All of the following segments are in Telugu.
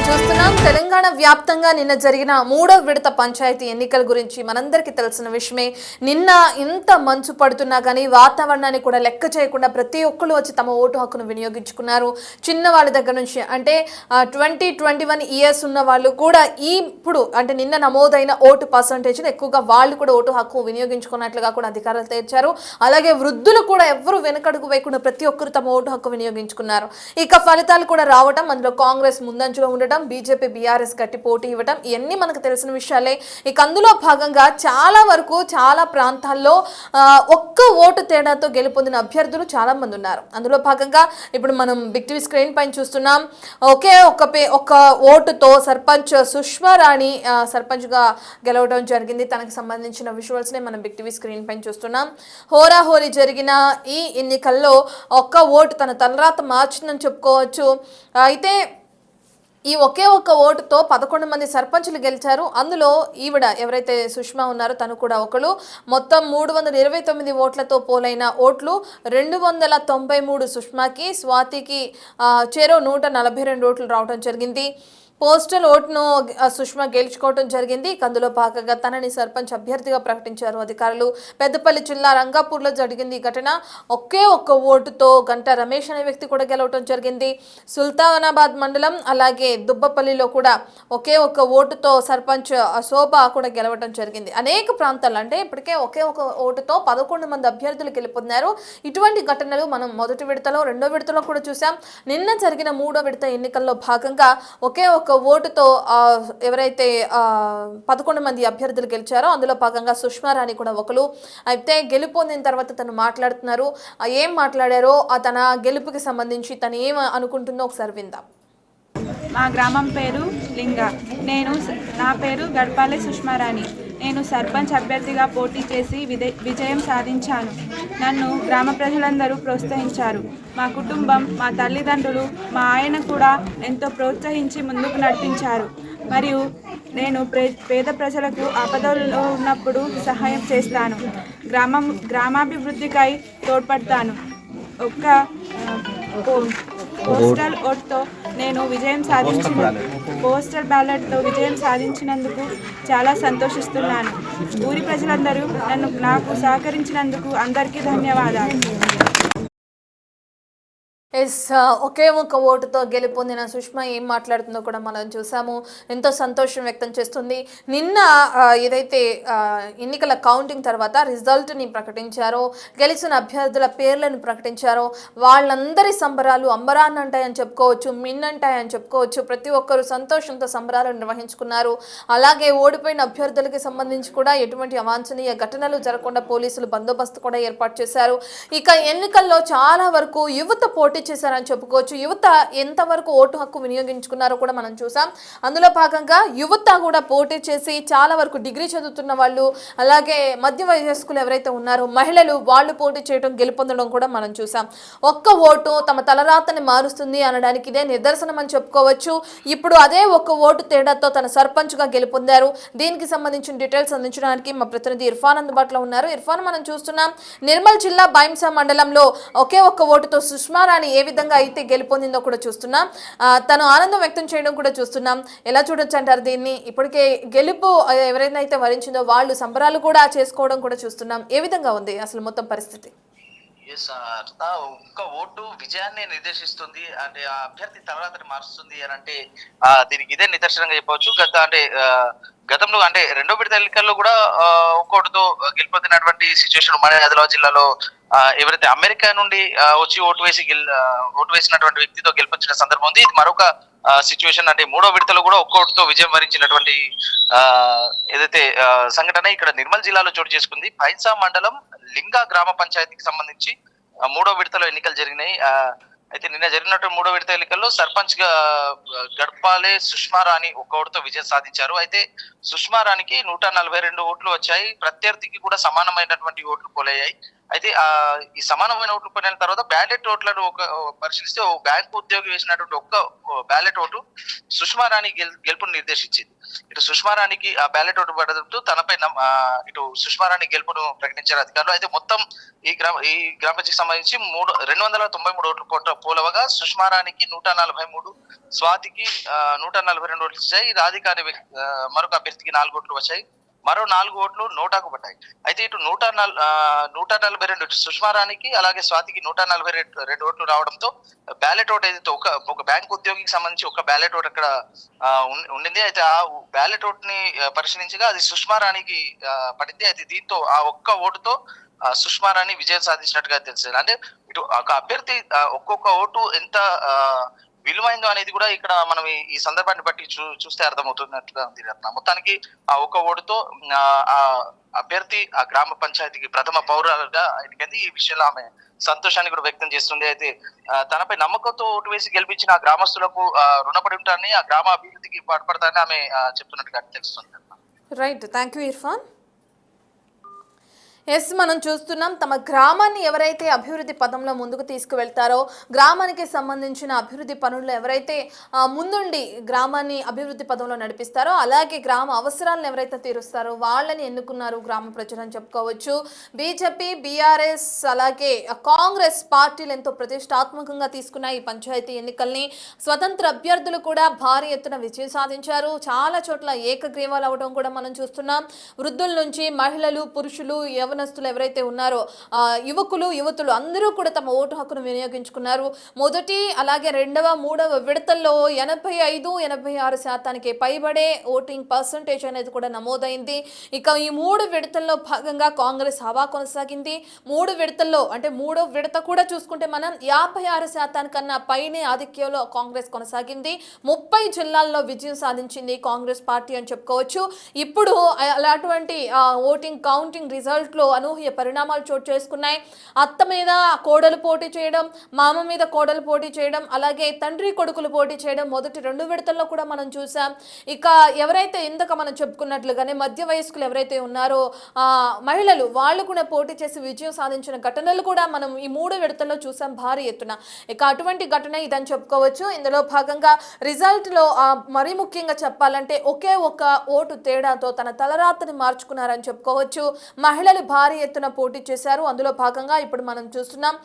చూస్తున్నాం తెలంగాణ వ్యాప్తంగా నిన్న జరిగిన మూడో విడత పంచాయతీ ఎన్నికల గురించి మనందరికీ తెలిసిన విషయమే. నిన్న ఇంత మంచు పడుతున్నా కానీ వాతావరణాన్ని కూడా లెక్క చేయకుండా ప్రతి ఒక్కరు వచ్చి తమ ఓటు హక్కును వినియోగించుకున్నారు. చిన్న వాళ్ళ దగ్గర నుంచి అంటే 20-21 ఇయర్స్ ఉన్న వాళ్ళు కూడా ఇప్పుడు అంటే నిన్న నమోదైన ఓటు పర్సంటేజ్ ఎక్కువగా వాళ్ళు కూడా ఓటు హక్కు వినియోగించుకున్నట్లుగా కూడా అధికారులు తేల్చారు. అలాగే వృద్ధులు కూడా ఎవరు వెనకడుగు వేయకుండా ప్రతి ఒక్కరు తమ ఓటు హక్కు వినియోగించుకున్నారు. ఇక ఫలితాలు కూడా రావడం, అందులో కాంగ్రెస్ ముందంజలో ఉండటం, బీజేపీ బీఆర్ఎస్ గట్టి పోటీ ఇవ్వటం ఇవన్నీ మనకు తెలిసిన విషయాలే. ఇక అందులో భాగంగా చాలా వరకు చాలా ప్రాంతాల్లో ఒక్క ఓటు తేడాతో గెలుపొందిన అభ్యర్థులు చాలా మంది ఉన్నారు. అందులో భాగంగా ఇప్పుడు మనం బిగ్ టీవీ స్క్రీన్ పైన చూస్తున్నాం. ఒకే ఒక్క ఓటుతో సర్పంచ్ సుష్మా రాణి సర్పంచ్గా గెలవడం జరిగింది. తనకు సంబంధించిన విజువల్స్నే మనం బిగ్ టీవీ స్క్రీన్ పైన చూస్తున్నాం. హోరాహోరీ జరిగిన ఈ ఎన్నికల్లో ఒక్క ఓటు తన తలరాత మార్చిందని చెప్పుకోవచ్చు. అయితే ఈ ఒకే ఒక్క ఓటుతో 11 మంది సర్పంచులు గెలిచారు. అందులో ఈవిడ ఎవరైతే సుష్మా ఉన్నారో తను కూడా ఒకరు. మొత్తం 329 ఓట్లతో పోలైన ఓట్లు 293 సుష్మాకి, స్వాతికి చెరో 142 ఓట్లు రావడం జరిగింది. పోస్టల్ ఓటును సుష్మా గెలుచుకోవడం జరిగింది. అందులో భాగంగా తనని సర్పంచ్ అభ్యర్థిగా ప్రకటించారు అధికారులు. పెద్దపల్లి జిల్లా రంగాపూర్లో జరిగింది ఈ ఘటన. ఒకే ఒక్క ఓటుతో గంటా రమేష్ అనే వ్యక్తి కూడా గెలవడం జరిగింది. సుల్తానాబాద్ మండలం అలాగే దుబ్బపల్లిలో కూడా ఒకే ఒక్క ఓటుతో సర్పంచ్ శోభ కూడా గెలవడం జరిగింది. అనేక ప్రాంతాలు అంటే ఇప్పటికే ఒకే ఒక ఓటుతో 11 మంది అభ్యర్థులు గెలుపొందారు. ఇటువంటి ఘటనలు మనం మొదటి విడతలో, రెండో విడతలో కూడా చూసాం. నిన్న జరిగిన మూడో విడత ఎన్నికల్లో భాగంగా ఒకే ఒక ఓటుతో ఎవరైతే 11 మంది అభ్యర్థులు గెలిచారో అందులో భాగంగా సుష్మా రాణి కూడా ఒకరు. అయితే గెలుపొందిన తర్వాత తను మాట్లాడుతున్నారు. ఏం మాట్లాడారో తన గెలుపుకి సంబంధించి తను ఏం అనుకుంటుందో ఒకసారి విందాం. మా గ్రామం పేరు లింగ. నా పేరు గడపాలే సుష్మారాణి. నేను సర్పంచ్ అభ్యర్థిగా పోటీ చేసి విజయం సాధించాను. నన్ను గ్రామ ప్రజలందరూ ప్రోత్సహించారు. మా కుటుంబం, మా తల్లిదండ్రులు, మా ఆయన కూడా ఎంతో ప్రోత్సహించి ముందుకు నడిపించారు. మరియు నేను పేద ప్రజలకు ఆపదలో ఉన్నప్పుడు సహాయం చేస్తాను. గ్రామాభివృద్ధికై తోడ్పడతాను. ఒక్క పోస్టల్ ఓట్తో నేను పోస్టల్ బ్యాలెట్తో విజయం సాధించినందుకు చాలా సంతోషిస్తున్నాను. ఊరి ప్రజలందరూ నాకు సహకరించినందుకు అందరికీ ధన్యవాదాలు. ఒకే ఒక్క ఓటుతో గెలుపొందిన సుష్మా ఏం మాట్లాడుతుందో కూడా మనం చూసాము. ఎంతో సంతోషం వ్యక్తం చేస్తుంది. నిన్న ఏదైతే ఎన్నికల కౌంటింగ్ తర్వాత రిజల్ట్ని ప్రకటించారో, గెలిచిన అభ్యర్థుల పేర్లను ప్రకటించారో వాళ్ళందరి సంబరాలు అంబరాన్ని అంటాయని చెప్పుకోవచ్చు, మిన్నంటాయని చెప్పుకోవచ్చు. ప్రతి ఒక్కరు సంతోషంతో సంబరాలు నిర్వహించుకున్నారు. అలాగే ఓడిపోయిన అభ్యర్థులకి సంబంధించి కూడా ఎటువంటి అవాంఛనీయ ఘటనలు జరగకుండా పోలీసులు బందోబస్తు కూడా ఏర్పాటు చేశారు. ఇక ఎన్నికల్లో చాలా వరకు యువత పోటీ చేశారని చెప్పుకోవచ్చు. యువత ఎంతవరకు ఓటు హక్కు వినియోగించుకున్నారో కూడా మనం చూసాం. అందులో భాగంగా యువత కూడా పోటీ చేసి చాలా వరకు డిగ్రీ చదువుతున్న వాళ్ళు, అలాగే మధ్య వయస్కులు ఎవరైతే ఉన్నారో మహిళలు, వాళ్ళు పోటీ చేయడం, గెలుపొందడం కూడా మనం చూసాం. ఒక్క ఓటు తమ తలరాతని మారుస్తుంది అనడానికి ఇదే నిదర్శనం అని చెప్పుకోవచ్చు. ఇప్పుడు అదే ఒక్క ఓటు తేడాతో తన సర్పంచ్గా గెలుపొందారు. దీనికి సంబంధించిన డీటెయిల్స్ అందించడానికి మా ప్రతినిధి ఇర్ఫాన్ అందుబాటులో ఉన్నారు. ఇర్ఫాన్, మనం చూస్తున్నాం నిర్మల్ జిల్లా బైంసా మండలంలో ఒకే ఒక్క ఓటుతో సుష్మా రాణి ఏ విధంగా అయితే గెలుపొందిందో కూడా చూస్తున్నాం. తను ఆనందం వ్యక్తం చేయడం కూడా చూస్తున్నాం. ఎలా చూడొచ్చు అంటారు దీన్ని? ఇప్పటికే గెలుపు ఎవరైనా అయితే వరించిందో వాళ్ళు సంబరాలు కూడా చేసుకోవడం కూడా చూస్తున్నాం. ఏ విధంగా ఉంది అసలు మొత్తం పరిస్థితి? ఒక్క ఓటు విజయాన్ని నిర్దేశిస్తుంది అంటే ఆ అభ్యర్థి తలరాతని మారుస్తుంది అని అంటే దీనికి ఇదే నిదర్శనంగా చెప్పవచ్చు. గతంలో అంటే రెండో విడత ఎన్నికల్లో కూడా ఒక్కోటితో గెలుపొందినటువంటి సిచ్యువేషన్ మన ఆదిలాబాద్ జిల్లాలో ఎవరైతే అమెరికా నుండి వచ్చి ఓటు వేసినటువంటి వ్యక్తితో గెలిపించిన సందర్భం ఉంది. ఇది మరొక సిచ్యువేషన్. అంటే మూడో విడతలో కూడా ఒక్కోటితో విజయం వరించినటువంటి ఏదైతే సంఘటన ఇక్కడ నిర్మల్ జిల్లాలో చోటు చేసుకుంది. బైంసా మండలం లింగా గ్రామ పంచాయతీకి సంబంధించి మూడో విడతలో ఎన్నికలు జరిగినాయి. అయితే నిన్న జరిగినటువంటి మూడో విడత ఎన్నికల్లో సర్పంచ్ గా గడపాలే సుష్మా రాణి ఒక్క ఓటుతో విజయం సాధించారు. అయితే సుష్మా రాణికి 142 ఓట్లు వచ్చాయి. ప్రత్యర్థికి కూడా సమానమైనటువంటి ఓట్లు పోలయ్యాయి. అయితే ఈ సమానమైన ఓట్లు పోయిన తర్వాత బ్యాలెట్ ఓట్లను పరిశీలిస్తే ఓ బ్యాంకు ఉద్యోగి వేసినటువంటి ఒక్క బ్యాలెట్ ఓటు సుష్మా రాణి గెలుపును నిర్దేశించింది. ఇటు సుష్మా రాణికి ఆ బ్యాలెట్ ఓటు పడడంతో తనపై ఇటు సుష్మా రాణి గెలుపును ప్రకటించారు అధికారులు. అయితే మొత్తం ఈ గ్రామ పంచాయతీకి సంబంధించి 293 ఓట్లు పోలవగా సుష్మా రాణికి 143, స్వాతికి 142 ఓట్లు వచ్చాయి. రాధికారి మరొక అభ్యర్థికి 4 ఓట్లు వచ్చాయి. మరో 4 ఓట్లు నోటాకు పడ్డాయి. అయితే ఇటు 142 ఇటు సుష్మా రాణికి అలాగే స్వాతికి 142 ఓట్లు రావడంతో బ్యాలెట్ ఓట్ ఏదైతే ఒక బ్యాంక్ ఉద్యోగికి సంబంధించి ఒక బ్యాలెట్ ఓట్ అక్కడ ఉండింది. అయితే ఆ బ్యాలెట్ ఓట్ ని పరిశీలించగా అది సుష్మా రాణికి పడింది. అయితే దీంతో ఆ ఒక్క ఓటుతో సుష్మా రాణి విజయం సాధించినట్టుగా తెలిసింది. అంటే ఇటు ఒక అభ్యర్థి ఒక్కొక్క ఓటు ఎంత విలువైందో అనేది కూడా ఇక్కడ మనం ఈ సందర్భాన్ని బట్టి చూస్తే అర్థమవుతున్నట్టుగా ఉంది రత్న. మొత్తానికి ఆ ఒక్క ఓటుతో ఆ అభ్యర్థి ఆ గ్రామ పంచాయతీకి ప్రథమ పౌరులుగా ఎన్నికైంది. ఈ విషయంలో ఆమె సంతోషాన్ని కూడా వ్యక్తం చేస్తుంది. అయితే తనపై నమ్మకంతో ఓటు వేసి గెలిపించిన ఆ గ్రామస్తులకు రుణపడి ఉంటారని, ఆ గ్రామ అభివృద్ధికి పాటుపడతారని ఆమె చెప్తున్నట్టుగా తెలుస్తుంది. Right, thank you Irfan. Yes, మనం చూస్తున్నాం తమ గ్రామాన్ని ఎవరైతే అభివృద్ధి పదంలో ముందుకు తీసుకువెళ్తారో, గ్రామానికి సంబంధించిన అభివృద్ధి పనుల్లో ఎవరైతే ముందుండి గ్రామాన్ని అభివృద్ధి పదంలో నడిపిస్తారో, అలాగే గ్రామ అవసరాలను ఎవరైతే తీరుస్తారో వాళ్ళని ఎన్నుకున్నారు గ్రామ ప్రజలని చెప్పుకోవచ్చు. బీజేపీ, బీఆర్ఎస్ అలాగే కాంగ్రెస్ పార్టీలు ఎంతో ప్రతిష్టాత్మకంగా తీసుకున్న ఈ పంచాయతీ ఎన్నికల్ని స్వతంత్ర అభ్యర్థులు కూడా భారీ ఎత్తున విజయం సాధించారు. చాలా చోట్ల ఏకగ్రీవాలు అవడం కూడా మనం చూస్తున్నాం. వృద్ధుల నుంచి మహిళలు, పురుషులు, యవనస్తులు ఎవరైతే ఉన్నారో యువకులు, యువతులు అందరూ కూడా తమ ఓటు హక్కును వినియోగించుకున్నారు. మొదటి అలాగే రెండవ, మూడవ విడతల్లో 85-86% పైబడే ఓటింగ్ పర్సంటేజ్ అనేది కూడా నమోదైంది. ఇక ఈ 3 విడతల్లో భాగంగా కాంగ్రెస్ హవా కొనసాగింది. 3 విడతల్లో అంటే 3వ విడత కూడా చూసుకుంటే మనం 56% కన్నా పైనే ఆధిక్యంలో కాంగ్రెస్ కొనసాగింది. 30 జిల్లాల్లో విజయం సాధించింది కాంగ్రెస్ పార్టీ అని చెప్పుకోవచ్చు. ఇప్పుడు అలాంటి ఓటింగ్ కౌంటింగ్ రిజల్ట్లో అనూహ్య పరిణామాలు చోటు చేసుకున్నాయి. అత్త మీద కోడలు పోటీ చేయడం, మామ మీద కోడలు పోటీ చేయడం, అలాగే తండ్రి కొడుకులు పోటీ చేయడం మొదటి 2 విడతల్లో కూడా మనం చూసాం. ఇక ఎవరైతే ఇందాక మనం చెప్పుకున్నట్లుగానే మధ్య వయస్కులు ఎవరైతే ఉన్నారో మహిళలు, వాళ్ళు కూడా పోటీ చేసి విజయం సాధించిన ఘటనలు కూడా మనం ఈ 3 విడతల్లో చూసాం భారీ ఎత్తున. ఇక అటువంటి ఘటన ఇదని చెప్పుకోవచ్చు. ఇందులో భాగంగా రిజల్ట్లో మరీ ముఖ్యంగా చెప్పాలంటే ఒకే ఒక్క ఓటు తేడాతో తన తలరాతని మార్చుకున్నారని చెప్పుకోవచ్చు. మహిళలు భారీ ఎత్తున పోటీ చేశారు. అందులో భాగంగా ఇప్పుడు మనం చూస్తున్నాం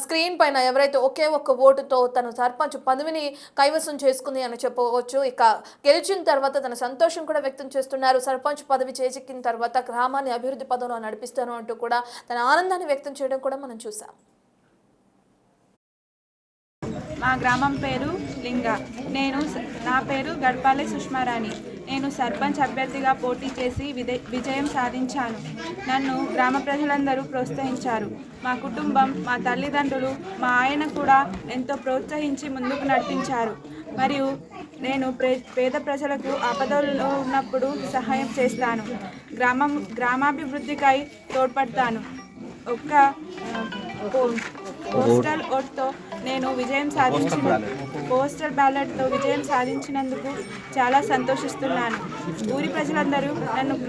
స్క్రీన్ పైన ఎవరైతే ఒకే ఒక్క ఓటుతో తను సర్పంచ్ పదవిని కైవసం చేసుకుంది అని చెప్పవచ్చు. ఇక గెలిచిన తర్వాత తన సంతోషం కూడా వ్యక్తం చేస్తున్నారు. సర్పంచ్ పదవి చేజిక్కిన తర్వాత గ్రామాన్ని అభివృద్ధి పదంలో నడిపిస్తాను అంటూ కూడా తన ఆనందాన్ని వ్యక్తం చేయడం కూడా మనం చూసాం. మా గ్రామం పేరు లింగ. నా పేరు గడపాలె సుష్మారాణి. నేను సర్పంచ్ అభ్యర్థిగా పోటీ చేసి విజయం సాధించాను. నన్ను గ్రామ ప్రజలందరూ ప్రోత్సహించారు. మా కుటుంబం, మా తల్లిదండ్రులు, మా ఆయన కూడా ఎంతో ప్రోత్సహించి ముందుకు నడిపించారు. మరియు నేను పేద ప్రజలకు ఆపదల్లో ఉన్నప్పుడు సహాయం చేస్తాను. గ్రామాభివృద్ధికై తోడ్పడతాను. ఒక్క పోస్టల్ ఓట్తో నేను పోస్టల్ బ్యాలెట్తో విజయం సాధించినందుకు చాలా సంతోషిస్తున్నాను. ఊరి ప్రజలందరూ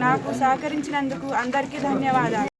నాకు సహకరించినందుకు అందరికీ ధన్యవాదాలు.